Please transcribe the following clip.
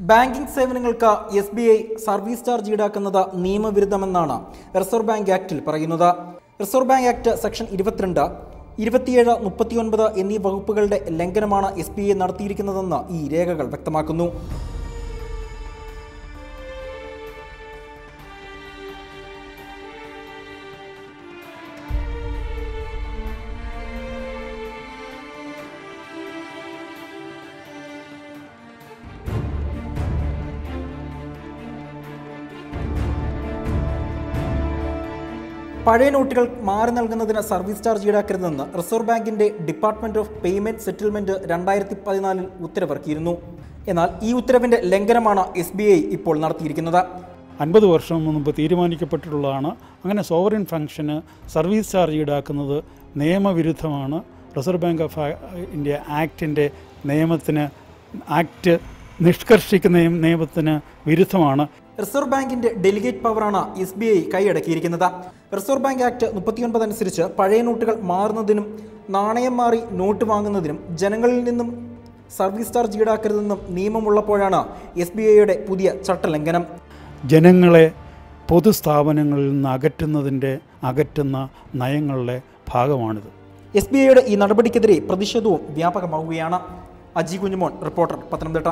Banking സേവനങ്ങൾക്ക് SBI service charge ഈടാക്കുന്നത് നിയമവിരുദ്ധമെന്നാണ് reserve bank ആക്ടിൽ പറയുന്നത്. റിസർവ് ബാങ്ക് ആക്ട് സെക്ഷൻ 22, 27, 39 എന്നീ വകുപ്പുകളുടെ ലംഘനമാണ് SBI നടത്തിയിരിക്കുന്നതെന്ന് ഈ രേഖകൾ വ്യക്തമാക്കുന്നു. പഴയ നോട്ടുകൾ മാറി നൽകുന്നതിന് സർവീസ് ചാർജ് ഈടാക്കരുതെന്ന് റിസർവ് ബാങ്കിന്റെ ഡിപ്പാർട്ട്മെന്റ് ഓഫ് പേയ്മെന്റ് സെറ്റിൽമെന്റ് 2014 ഉത്തരവിറക്കിയിരുന്നു. എന്നാൽ ഈ ഉത്തരവിന്റെ ലംഘനമാണ് SBI ഇപ്പോൾ നടത്തിയിരിക്കുന്നത്. 50 വർഷം മുൻപ് തീരുമാനിക്കപ്പെട്ടിട്ടുള്ളതാണ്. അങ്ങനെ സോവറിൻ ഫംഗ്ഷന് സർവീസ് ചാർജ് ഈടാക്കുന്നത് നിയമവിരുദ്ധമാണ്. റിസർവ് ബാങ്ക് ഓഫ് ഇന്ത്യ ആക്ടിൻ്റെ ആക്ട് നിഷ്കർഷിക്കുന്ന നിയമത്തിന് വിരുദ്ധമാണ്. റിസർവ് ബാങ്കിന്റെ ഡെലിഗേറ്റ് പവറാണ് SBI കൈയടക്കിയിരിക്കുന്നത്. റിസർവ് ബാങ്ക് ആക്ട് 39 അനുസരിച്ച് പഴയ നോട്ടുകൾ മാറുന്നതിനും നാണയം മാറി നോട്ട് വാങ്ങുന്നതിനും ജനങ്ങളിൽ നിന്നും സർവീസ് ചാർജ് ഈടാക്കരുതെന്നും നിയമമുള്ളപ്പോഴാണ് SBIയുടെ പുതിയ ചട്ടലംഘനം. ജനങ്ങളെ പൊതുസ്ഥാപനങ്ങളിൽ നിന്ന് അകറ്റുന്ന നയങ്ങളുടെ ഭാഗമാണിത്. SBIയുടെ ഈ നടപടിക്കെതിരെ പ്രതിഷേധവും വ്യാപകമാവുകയാണ്. അജി കുഞ്ഞുമോൻ, റിപ്പോർട്ടർ, പത്തനംതിട്ട.